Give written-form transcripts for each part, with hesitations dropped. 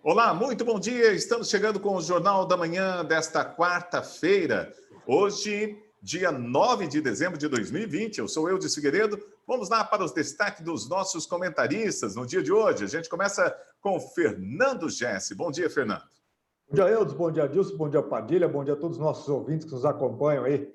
Olá, muito bom dia. Estamos chegando com o Jornal da Manhã desta quarta-feira. Hoje, dia 9 de dezembro de 2020. Eu sou Eudes Figueiredo. Vamos lá para os destaques dos nossos comentaristas no dia de hoje. A gente começa com o Fernando Gessi. Bom dia, Fernando. Bom dia, Eudes. Bom dia, Adilson. Bom dia, Padilha. Bom dia a todos os nossos ouvintes que nos acompanham aí.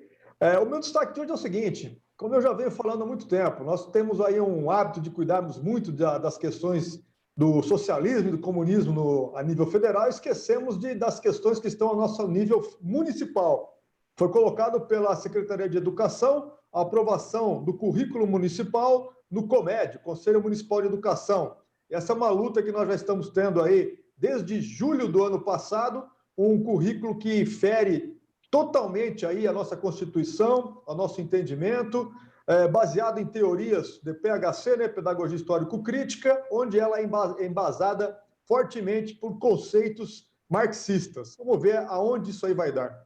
O meu destaque de hoje é o seguinte: como eu já venho falando há muito tempo, nós temos aí um hábito de cuidarmos muito das questões do socialismo e do comunismo a nível federal, esquecemos das questões que estão ao nosso nível municipal. Foi colocado pela Secretaria de Educação a aprovação do currículo municipal no COMED, Conselho Municipal de Educação. Essa é uma luta que nós já estamos tendo aí desde julho do ano passado, um currículo que fere totalmente aí a nossa Constituição, o nosso entendimento, baseado em teorias de PHC, né, Pedagogia Histórico-Crítica, onde ela é embasada fortemente por conceitos marxistas. Vamos ver aonde isso aí vai dar.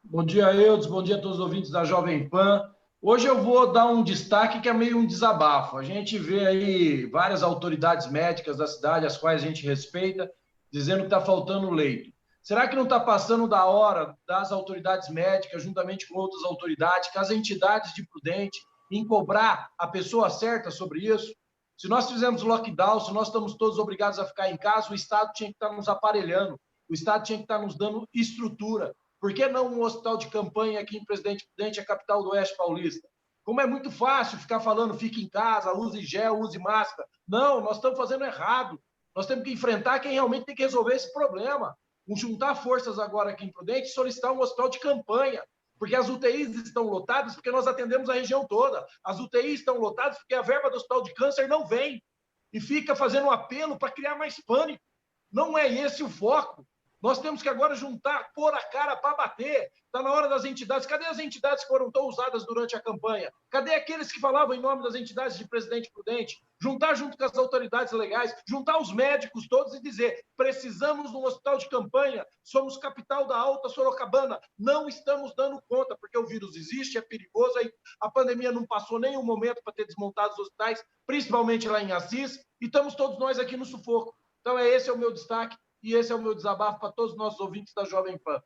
Bom dia, Eudes. Bom dia a todos os ouvintes da Jovem Pan. Hoje eu vou dar um destaque que é meio um desabafo. A gente vê aí várias autoridades médicas da cidade, as quais a gente respeita, dizendo que está faltando leito. Será que não está passando da hora das autoridades médicas, juntamente com outras autoridades, com as entidades de Prudente, em cobrar a pessoa certa sobre isso? Se nós fizermos lockdown, se nós estamos todos obrigados a ficar em casa, o Estado tinha que estar nos aparelhando, o Estado tinha que estar nos dando estrutura. Por que não um hospital de campanha aqui em Presidente Prudente, a capital do Oeste Paulista? Como é muito fácil ficar falando, fique em casa, use gel, use máscara. Não, nós estamos fazendo errado. Nós temos que enfrentar quem realmente tem que resolver esse problema. Juntar forças agora aqui em Prudente e solicitar um hospital de campanha, porque as UTIs estão lotadas porque nós atendemos a região toda. As UTIs estão lotadas porque a verba do hospital de câncer não vem e fica fazendo um apelo para criar mais pânico. Não é esse o foco. Nós temos que agora juntar, pôr a cara para bater. Está na hora das entidades. Cadê as entidades que foram tão usadas durante a campanha? Cadê aqueles que falavam em nome das entidades de Presidente Prudente? Juntar junto com as autoridades legais, juntar os médicos todos e dizer: precisamos de um hospital de campanha, somos capital da Alta Sorocabana, não estamos dando conta, porque o vírus existe, é perigoso, a pandemia não passou nenhum momento para ter desmontado os hospitais, principalmente lá em Assis, e estamos todos nós aqui no sufoco. Então esse é o meu destaque. E esse é o meu desabafo para todos os nossos ouvintes da Jovem Pan.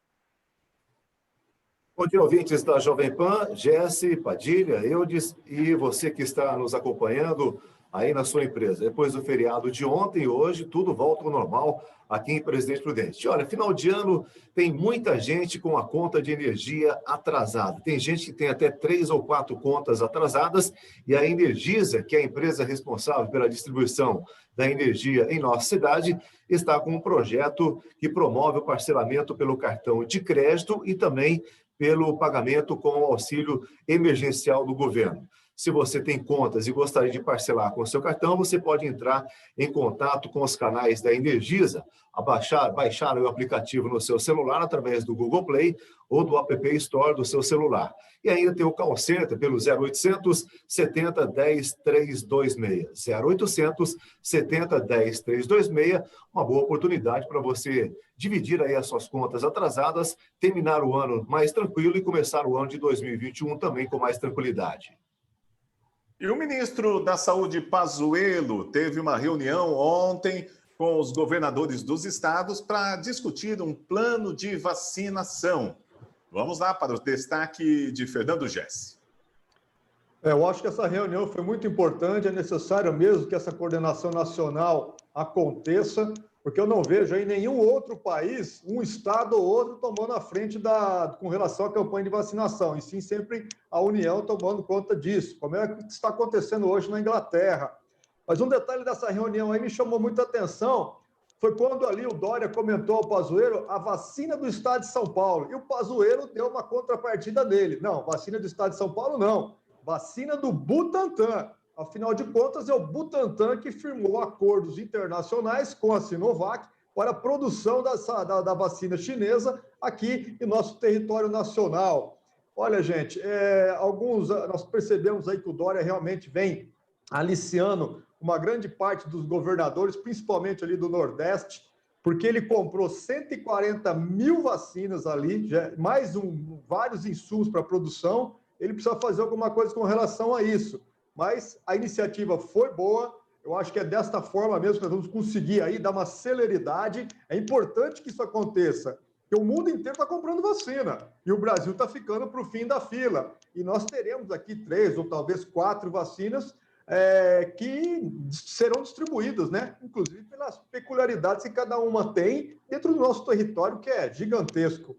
Bom dia, ouvintes da Jovem Pan, Gessi, Padilha, Eudes e você que está nos acompanhando aí na sua empresa. Depois do feriado de ontem e hoje, tudo volta ao normal aqui em Presidente Prudente. Olha, final de ano tem muita gente com a conta de energia atrasada. Tem gente que tem até 3 ou 4 contas atrasadas e a Energisa, que é a empresa responsável pela distribuição da energia em nossa cidade, está com um projeto que promove o parcelamento pelo cartão de crédito e também pelo pagamento com o auxílio emergencial do governo. Se você tem contas e gostaria de parcelar com o seu cartão, você pode entrar em contato com os canais da Energisa, baixar o aplicativo no seu celular através do Google Play ou do App Store do seu celular. E ainda tem o call center pelo 0800 70 10 326. 0800 70 10 326, uma boa oportunidade para você dividir aí as suas contas atrasadas, terminar o ano mais tranquilo e começar o ano de 2021 também com mais tranquilidade. E o ministro da Saúde, Pazuello, teve uma reunião ontem com os governadores dos estados para discutir um plano de vacinação. Vamos lá para o destaque de Fernando Gessi. Eu acho que essa reunião foi muito importante, é necessário mesmo que essa coordenação nacional aconteça, porque eu não vejo aí nenhum outro país, um estado ou outro, tomando a frente com relação à campanha de vacinação, e sim sempre a União tomando conta disso, como é que está acontecendo hoje na Inglaterra. Mas um detalhe dessa reunião aí me chamou muita atenção, foi quando ali o Dória comentou ao Pazuello a vacina do estado de São Paulo, e o Pazuello deu uma contrapartida dele. Não, vacina do estado de São Paulo não, vacina do Butantan. Afinal de contas, é o Butantan que firmou acordos internacionais com a Sinovac para a produção da vacina chinesa aqui em nosso território nacional. Olha, gente, nós percebemos aí que o Dória realmente vem aliciando uma grande parte dos governadores, principalmente ali do Nordeste, porque ele comprou 140 mil vacinas ali, mais vários insumos para a produção. Ele precisa fazer alguma coisa com relação a isso. Mas a iniciativa foi boa, Eu acho que é desta forma mesmo que nós vamos conseguir aí dar uma celeridade. É importante que isso aconteça, porque o mundo inteiro está comprando vacina e o Brasil está ficando para o fim da fila. E nós teremos aqui 3 ou talvez 4 vacinas que serão distribuídas, né? Inclusive pelas peculiaridades que cada uma tem dentro do nosso território, que é gigantesco.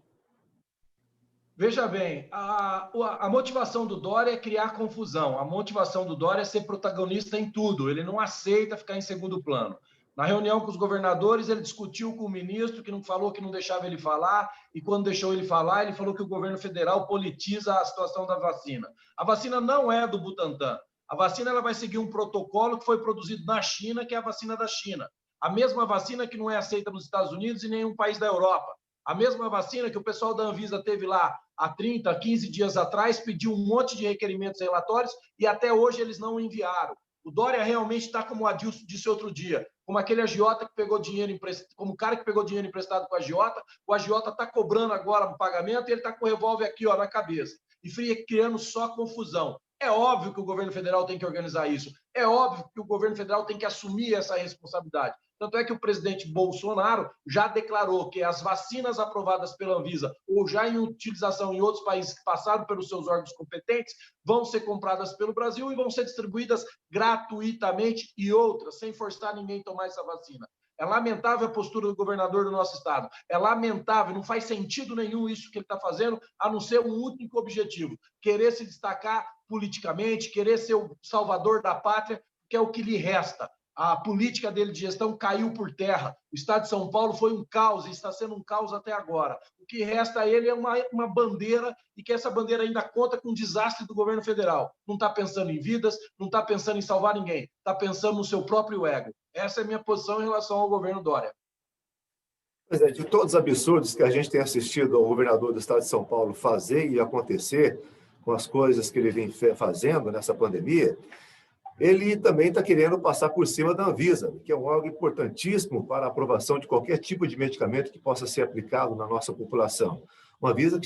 Veja bem, a motivação do Dória é criar confusão. A motivação do Dória é ser protagonista em tudo. Ele não aceita ficar em segundo plano. Na reunião com os governadores, ele discutiu com o ministro, que não falou que não deixava ele falar, e quando deixou ele falar, ele falou que o governo federal politiza a situação da vacina. A vacina não é do Butantan. A vacina ela vai seguir um protocolo que foi produzido na China, que é a vacina da China. A mesma vacina que não é aceita nos Estados Unidos e nenhum país da Europa. A mesma vacina que o pessoal da Anvisa teve lá há 30, 15 dias atrás, pediu um monte de requerimentos relatórios e até hoje eles não enviaram. O Dória realmente está como o Adilson disse outro dia, como aquele agiota que pegou dinheiro emprestado, como o cara que pegou dinheiro emprestado com o agiota está cobrando agora o pagamento e ele está com o revólver aqui ó, na cabeça. E criando só confusão. É óbvio que o governo federal tem que organizar isso. É óbvio que o governo federal tem que assumir essa responsabilidade. Tanto é que o presidente Bolsonaro já declarou que as vacinas aprovadas pela Anvisa ou já em utilização em outros países que passaram pelos seus órgãos competentes vão ser compradas pelo Brasil e vão ser distribuídas gratuitamente e outras, sem forçar ninguém a tomar essa vacina. É lamentável a postura do governador do nosso estado. É lamentável, não faz sentido nenhum isso que ele está fazendo, a não ser um único objetivo: querer se destacar politicamente, querer ser o salvador da pátria, que é o que lhe resta. A política dele de gestão caiu por terra. O estado de São Paulo foi um caos e está sendo um caos até agora. O que resta a ele é uma bandeira e que essa bandeira ainda conta com o desastre do governo federal. Não está pensando em vidas, não está pensando em salvar ninguém, está pensando no seu próprio ego. Essa é a minha posição em relação ao governo Dória. Pois é, de todos os absurdos que a gente tem assistido ao governador do estado de São Paulo fazer e acontecer com as coisas que ele vem fazendo nessa pandemia, ele também está querendo passar por cima da Anvisa, que é um órgão importantíssimo para a aprovação de qualquer tipo de medicamento que possa ser aplicado na nossa população. Uma Anvisa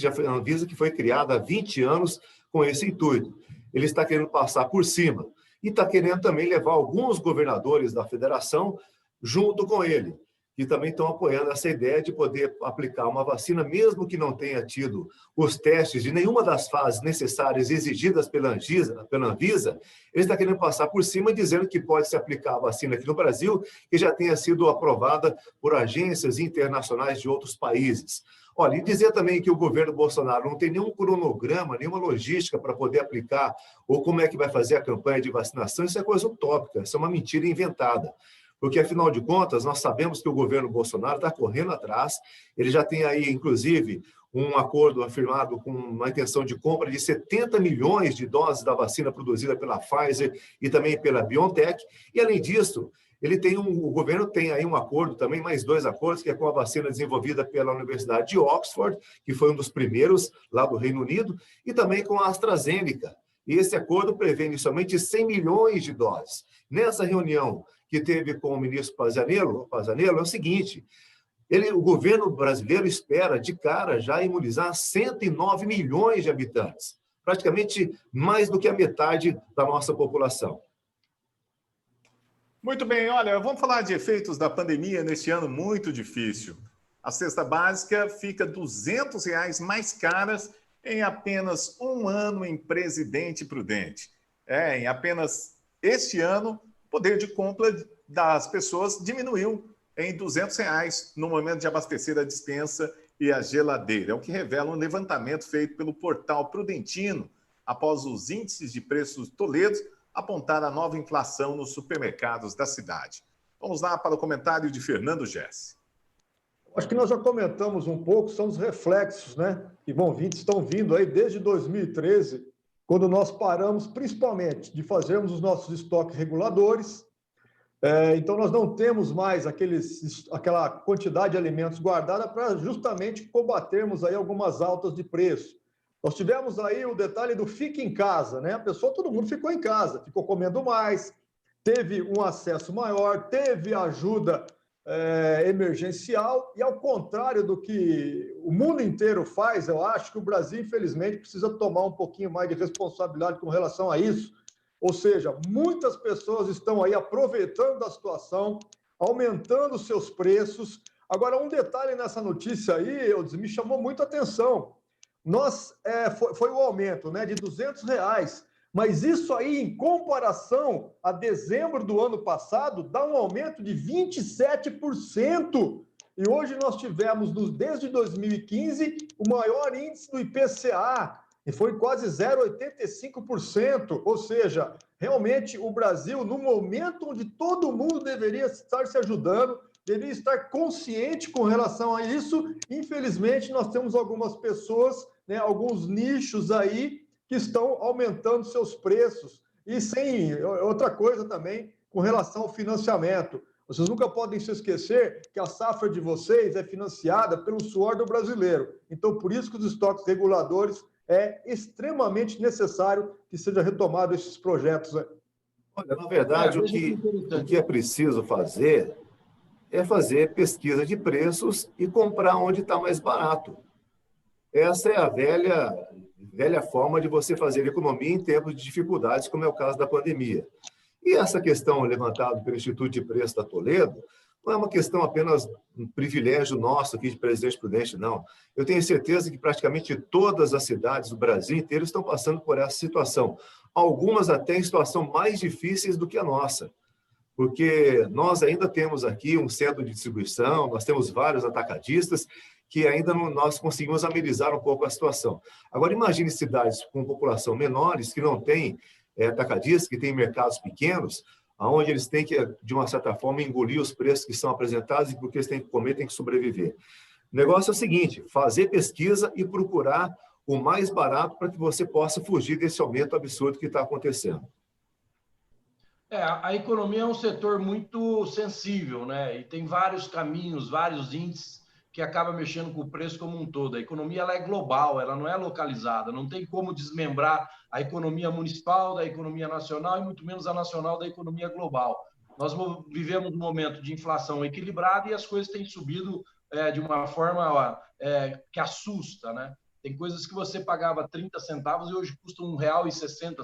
que foi criada há 20 anos com esse intuito. Ele está querendo passar por cima e está querendo também levar alguns governadores da federação junto com ele, que também estão apoiando essa ideia de poder aplicar uma vacina, mesmo que não tenha tido os testes de nenhuma das fases necessárias exigidas pela Anvisa, ele está querendo passar por cima, dizendo que pode se aplicar a vacina aqui no Brasil, que já tenha sido aprovada por agências internacionais de outros países. Olha, e dizer também que o governo Bolsonaro não tem nenhum cronograma, nenhuma logística para poder aplicar, ou como é que vai fazer a campanha de vacinação, isso é coisa utópica, isso é uma mentira inventada. Porque, afinal de contas, nós sabemos que o governo Bolsonaro está correndo atrás, ele já tem aí, inclusive, um acordo afirmado com uma intenção de compra de 70 milhões de doses da vacina produzida pela Pfizer e também pela BioNTech, e, além disso, o governo tem aí um acordo também, mais 2 acordos, que é com a vacina desenvolvida pela Universidade de Oxford, que foi um dos primeiros lá do Reino Unido, e também com a AstraZeneca. E esse acordo prevê inicialmente 100 milhões de doses. Nessa reunião que teve com o ministro Pazzanello é o seguinte: o governo brasileiro espera, de cara, já imunizar 109 milhões de habitantes, praticamente mais do que a metade da nossa população. Muito bem, olha, vamos falar de efeitos da pandemia neste ano muito difícil. A cesta básica fica R$ 200 mais caras em apenas um ano em Presidente Prudente. Em apenas este ano, o poder de compra das pessoas diminuiu em R$ 200 no momento de abastecer a despensa e a geladeira. É o que revela um levantamento feito pelo portal Prudentino, após os índices de preços Toledo apontar a nova inflação nos supermercados da cidade. Vamos lá para o comentário de Fernando Gessi. Acho que nós já comentamos um pouco, são os reflexos, né? Que estão vindo aí desde 2013, quando nós paramos, principalmente, de fazermos os nossos estoques reguladores. Então, nós não temos mais aquela quantidade de alimentos guardada para justamente combatermos aí algumas altas de preço. Nós tivemos aí o detalhe do fique em casa, né? Todo mundo ficou em casa, ficou comendo mais, teve um acesso maior, teve ajuda emergencial, e ao contrário do que o mundo inteiro faz, eu acho que o Brasil, infelizmente, precisa tomar um pouquinho mais de responsabilidade com relação a isso. Ou seja, muitas pessoas estão aí aproveitando da situação, aumentando seus preços. Agora, um detalhe nessa notícia aí, Eudes, me chamou muito a atenção. Foi o aumento, né, de R$ 200, mas isso aí, em comparação a dezembro do ano passado, dá um aumento de 27%. E hoje nós tivemos, desde 2015, o maior índice do IPCA, e foi quase 0,85%. Ou seja, realmente o Brasil, no momento onde todo mundo deveria estar se ajudando, deveria estar consciente com relação a isso, infelizmente nós temos algumas pessoas, né, alguns nichos aí, que estão aumentando seus preços. E sem outra coisa também, com relação ao financiamento. Vocês nunca podem se esquecer que a safra de vocês é financiada pelo suor do brasileiro. Então, por isso que os estoques reguladores é extremamente necessário que seja retomado esses projetos. Olha, na verdade, o que é preciso fazer é fazer pesquisa de preços e comprar onde está mais barato. Essa é a velha forma de você fazer economia em tempos de dificuldades, como é o caso da pandemia. E essa questão levantada pelo Instituto de Preços da Toledo não é uma questão apenas um privilégio nosso aqui de Presidente Prudente, não. Eu tenho certeza que praticamente todas as cidades do Brasil inteiro estão passando por essa situação. Algumas até em situação mais difíceis do que a nossa, porque nós ainda temos aqui um centro de distribuição, nós temos vários atacadistas que ainda nós conseguimos amenizar um pouco a situação. Agora, imagine cidades com população menores, que não têm atacadistas, que têm mercados pequenos, onde eles têm que, de uma certa forma, engolir os preços que são apresentados e porque eles têm que comer, têm que sobreviver. O negócio é o seguinte, fazer pesquisa e procurar o mais barato para que você possa fugir desse aumento absurdo que está acontecendo. A economia é um setor muito sensível, né? E tem vários caminhos, vários índices que acaba mexendo com o preço como um todo. A economia ela é global, ela não é localizada, não tem como desmembrar a economia municipal da economia nacional e muito menos a nacional da economia global. Nós vivemos um momento de inflação equilibrada e as coisas têm subido de uma forma que assusta, né? Tem coisas que você pagava 30 centavos e hoje custam R$1,60,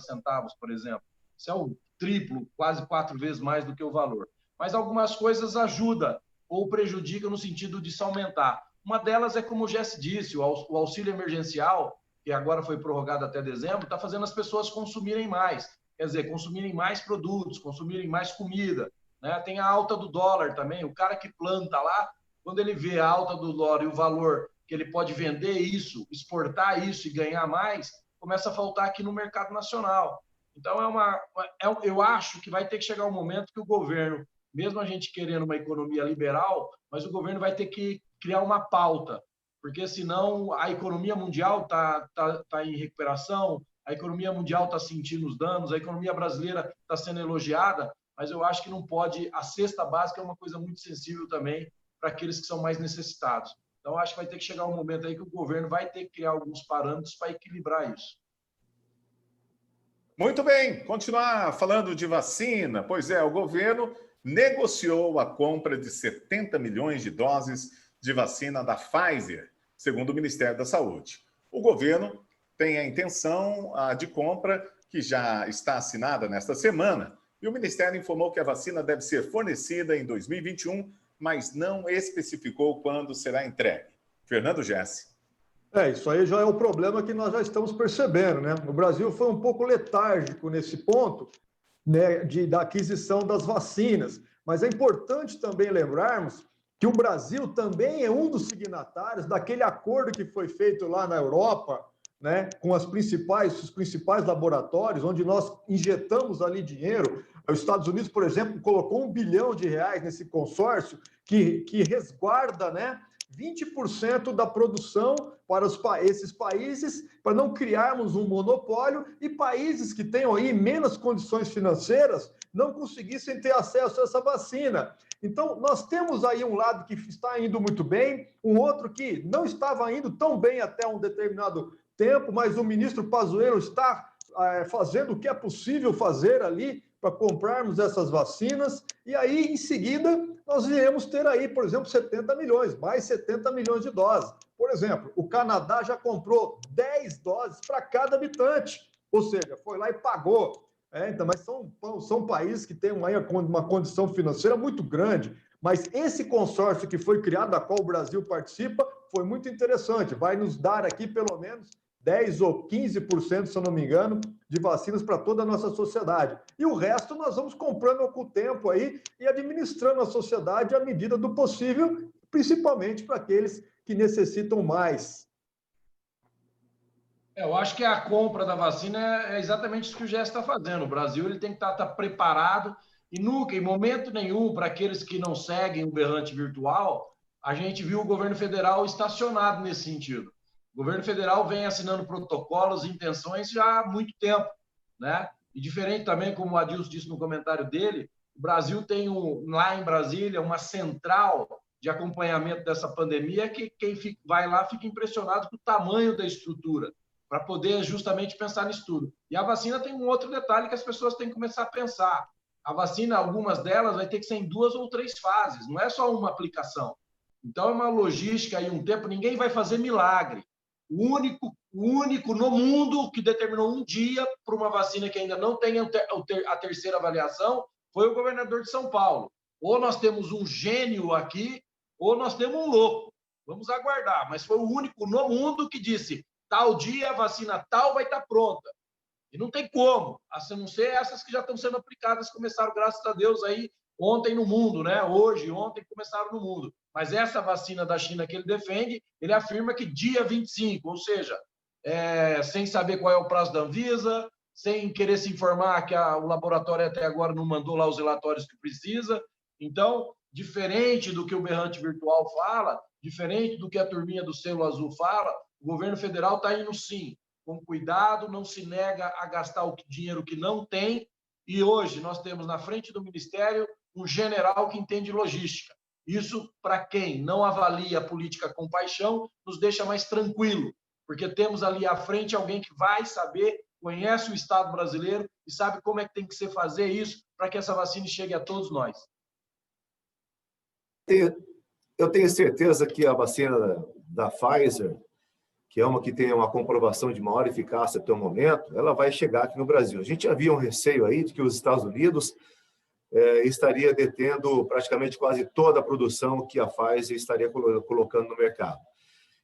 por exemplo. Isso é o triplo, quase 4 vezes mais do que o valor. Mas algumas coisas ajudam ou prejudicam no sentido de se aumentar. Uma delas é, como o Jesse disse, o auxílio emergencial, que agora foi prorrogado até dezembro, está fazendo as pessoas consumirem mais. Quer dizer, consumirem mais produtos, consumirem mais comida, né? Tem a alta do dólar também. O cara que planta lá, quando ele vê a alta do dólar e o valor que ele pode vender isso, exportar isso e ganhar mais, começa a faltar aqui no mercado nacional. Então, eu acho que vai ter que chegar um momento que o governo, mesmo a gente querendo uma economia liberal, mas o governo vai ter que criar uma pauta, porque senão a economia mundial está em recuperação, a economia mundial está sentindo os danos, a economia brasileira está sendo elogiada, mas eu acho que não pode. A cesta básica é uma coisa muito sensível também para aqueles que são mais necessitados. Então, acho que vai ter que chegar um momento aí que o governo vai ter que criar alguns parâmetros para equilibrar isso. Muito bem, continuar falando de vacina. Pois é, o governo negociou a compra de 70 milhões de doses de vacina da Pfizer, segundo o Ministério da Saúde. O governo tem a intenção de compra que já está assinada nesta semana, e o Ministério informou que a vacina deve ser fornecida em 2021, mas não especificou quando será entregue. Fernando Jesse. Isso aí já é o problema que nós já estamos percebendo, né? O Brasil foi um pouco letárgico nesse ponto, né, da aquisição das vacinas. Mas é importante também lembrarmos que o Brasil também é um dos signatários daquele acordo que foi feito lá na Europa, né, com os principais laboratórios, onde nós injetamos ali dinheiro. Os Estados Unidos, por exemplo, colocou R$1 bilhão nesse consórcio que resguarda, né, 20% da produção para esses países, para não criarmos um monopólio e países que tenham aí menos condições financeiras não conseguissem ter acesso a essa vacina. Então, nós temos aí um lado que está indo muito bem, um outro que não estava indo tão bem até um determinado tempo, mas o ministro Pazuello está fazendo o que é possível fazer ali para comprarmos essas vacinas, e aí, em seguida, nós iremos ter aí, por exemplo, 70 milhões, mais 70 milhões de doses. Por exemplo, o Canadá já comprou 10 doses para cada habitante, ou seja, foi lá e pagou. Então, mas são países que têm uma condição financeira muito grande. Mas esse consórcio que foi criado, da qual o Brasil participa, foi muito interessante. Vai nos dar aqui pelo menos 10 ou 15%, se eu não me engano, de vacinas para toda a nossa sociedade. E o resto nós vamos comprando com o tempo aí e administrando a sociedade à medida do possível, principalmente para aqueles que necessitam mais. Eu acho que a compra da vacina é exatamente isso que o GES está fazendo. O Brasil ele tem que estar preparado e nunca, em momento nenhum, para aqueles que não seguem o berrante virtual, a gente viu o governo federal estacionado nesse sentido. O governo federal vem assinando protocolos e intenções já há muito tempo, né? E diferente também, como o Adilson disse no comentário dele, o Brasil tem lá em Brasília uma central de acompanhamento dessa pandemia que quem vai lá fica impressionado com o tamanho da estrutura para poder justamente pensar nisso tudo. E a vacina tem um outro detalhe que as pessoas têm que começar a pensar. A vacina, algumas delas, vai ter que ser em 2 ou 3 fases, não é só uma aplicação. Então, é uma logística e um tempo, ninguém vai fazer milagre. O único no mundo que determinou um dia para uma vacina que ainda não tem a terceira avaliação foi o governador de São Paulo. Ou nós temos um gênio aqui, ou nós temos um louco. Vamos aguardar. Mas foi o único no mundo que disse: tal dia a vacina tal vai estar pronta. E não tem como, a não ser essas que já estão sendo aplicadas, começaram, graças a Deus, aí ontem no mundo, né? Ontem começaram no mundo. Mas essa vacina da China que ele defende, ele afirma que dia 25, ou seja, sem saber qual é o prazo da Anvisa, sem querer se informar que o laboratório até agora não mandou lá os relatórios que precisa. Então, diferente do que o berrante virtual fala, diferente do que a turminha do selo azul fala, o governo federal está indo sim, com cuidado, não se nega a gastar o dinheiro que não tem. E hoje nós temos na frente do Ministério um general que entende logística. Isso, para quem não avalia a política com paixão, nos deixa mais tranquilo, porque temos ali à frente alguém que vai saber, conhece o Estado brasileiro e sabe como é que tem que se fazer isso para que essa vacina chegue a todos nós. Eu tenho certeza que a vacina da Pfizer, que é uma que tem uma comprovação de maior eficácia até o momento, ela vai chegar aqui no Brasil. A gente havia um receio aí de que os Estados Unidos estaria detendo praticamente quase toda a produção que a Pfizer estaria colocando no mercado.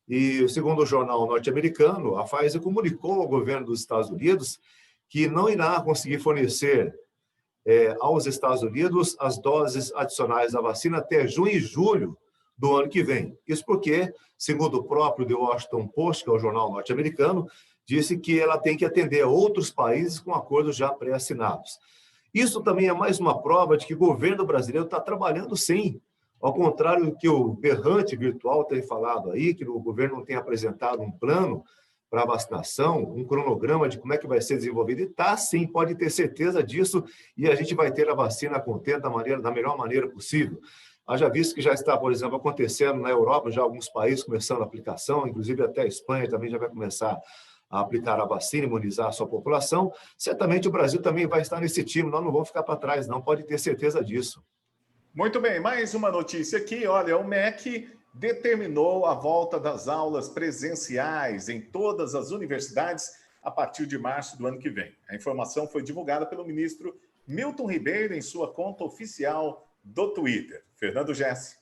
E, segundo o jornal norte-americano, a Pfizer comunicou ao governo dos Estados Unidos que não irá conseguir fornecer aos Estados Unidos as doses adicionais da vacina até junho e julho do ano que vem. Isso porque, segundo o próprio The Washington Post, que é o jornal norte-americano, disse que ela tem que atender a outros países com acordos já pré-assinados. Isso também é mais uma prova de que o governo brasileiro está trabalhando sim. Ao contrário do que o berrante virtual tem falado aí, que o governo não tem apresentado um plano para a vacinação, um cronograma de como é que vai ser desenvolvido. E está sim, pode ter certeza disso, e a gente vai ter a vacina contente da melhor maneira possível. Haja visto que já está, por exemplo, acontecendo na Europa, já alguns países começando a aplicação, inclusive até a Espanha também já vai começar a aplicar a vacina, imunizar a sua população. Certamente o Brasil também vai estar nesse time, nós não vamos ficar para trás, não, pode ter certeza disso. Muito bem, mais uma notícia aqui. Olha, o MEC determinou a volta das aulas presenciais em todas as universidades a partir de março do ano que vem. A informação foi divulgada pelo ministro Milton Ribeiro em sua conta oficial do Twitter. Fernando Gessi.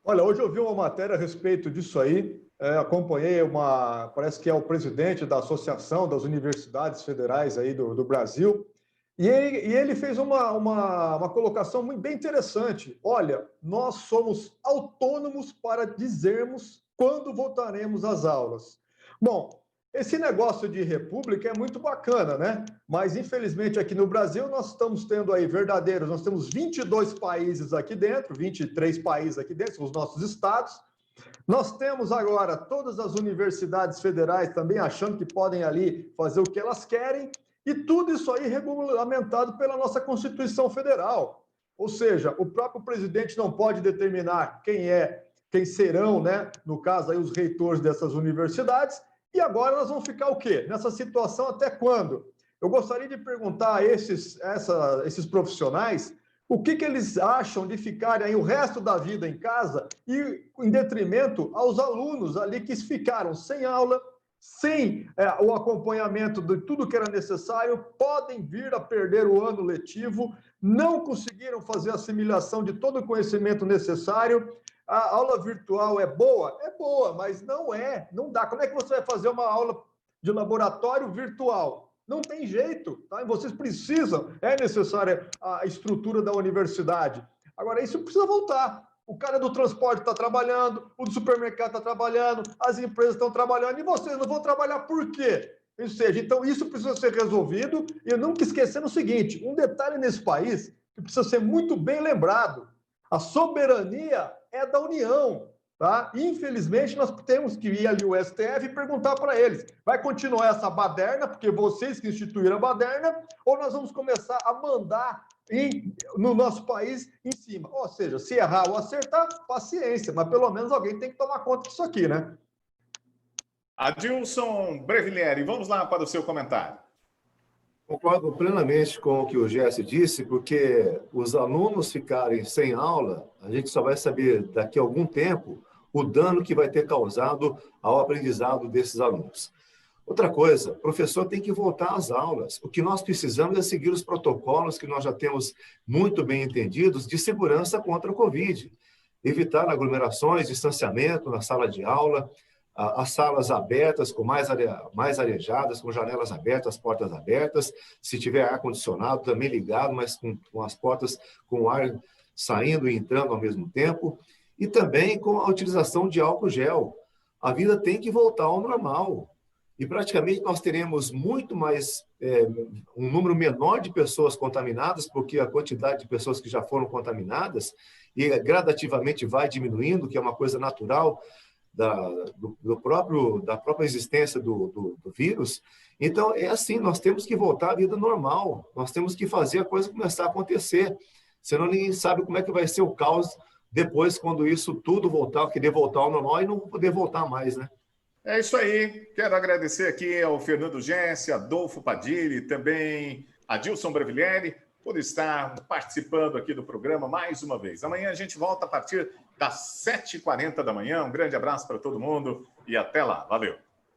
Olha, hoje eu vi uma matéria a respeito disso aí. Acompanhei parece que é o presidente da Associação das Universidades Federais aí do Brasil, e ele fez uma colocação bem interessante. Olha, nós somos autônomos para dizermos quando voltaremos às aulas. Bom, esse negócio de república é muito bacana, né? Mas, infelizmente, aqui no Brasil, nós estamos tendo aí nós temos 22 países aqui dentro, 23 países aqui dentro, são os nossos estados. Nós temos agora todas as universidades federais também achando que podem ali fazer o que elas querem, e tudo isso aí regulamentado pela nossa Constituição Federal. Ou seja, o próprio presidente não pode determinar quem serão, né? No caso aí, os reitores dessas universidades. E agora nós vamos ficar o quê? Nessa situação até quando? Eu gostaria de perguntar a esses profissionais o que eles acham de ficarem aí o resto da vida em casa e em detrimento aos alunos ali que ficaram sem aula, sem o acompanhamento de tudo que era necessário, podem vir a perder o ano letivo, não conseguiram fazer a assimilação de todo o conhecimento necessário. A aula virtual é boa? É boa, mas não dá. Como é que você vai fazer uma aula de laboratório virtual? Não tem jeito, tá? E vocês precisam, é necessária a estrutura da universidade. Agora, isso precisa voltar. O cara do transporte está trabalhando, o do supermercado está trabalhando, as empresas estão trabalhando, e vocês não vão trabalhar por quê? Ou seja, então isso precisa ser resolvido, e nunca esquecendo o seguinte, um detalhe nesse país que precisa ser muito bem lembrado, a soberania é da União, tá? Infelizmente, nós temos que ir ali ao STF e perguntar para eles, vai continuar essa baderna, porque vocês que instituíram a baderna, ou nós vamos começar a mandar no nosso país em cima. Ou seja, se errar ou acertar, paciência, mas pelo menos alguém tem que tomar conta disso aqui, né? Adilson Brevilieri, vamos lá para o seu comentário. Concordo plenamente com o que o Gersi disse, porque os alunos ficarem sem aula, a gente só vai saber daqui a algum tempo o dano que vai ter causado ao aprendizado desses alunos. Outra coisa, o professor tem que voltar às aulas. O que nós precisamos é seguir os protocolos que nós já temos muito bem entendidos de segurança contra o Covid. Evitar aglomerações, distanciamento na sala de aula, as salas abertas, com mais arejadas, com janelas abertas, portas abertas. Se tiver ar-condicionado, também ligado, mas com as portas com ar saindo e entrando ao mesmo tempo. E também com a utilização de álcool gel. A vida tem que voltar ao normal. E praticamente nós teremos muito mais, um número menor de pessoas contaminadas, porque a quantidade de pessoas que já foram contaminadas, e gradativamente vai diminuindo, que é uma coisa natural da própria existência do vírus. Então, é assim, nós temos que voltar à vida normal, nós temos que fazer a coisa começar a acontecer, senão ninguém sabe como é que vai ser o caos depois, quando isso tudo voltar, querer voltar ao normal e não poder voltar mais, né? É isso aí. Quero agradecer aqui ao Fernando Gersi, Adolfo Padilha e também a Adilson Brevilieri por estar participando aqui do programa mais uma vez. Amanhã a gente volta a partir das 7h40 da manhã. Um grande abraço para todo mundo e até lá. Valeu!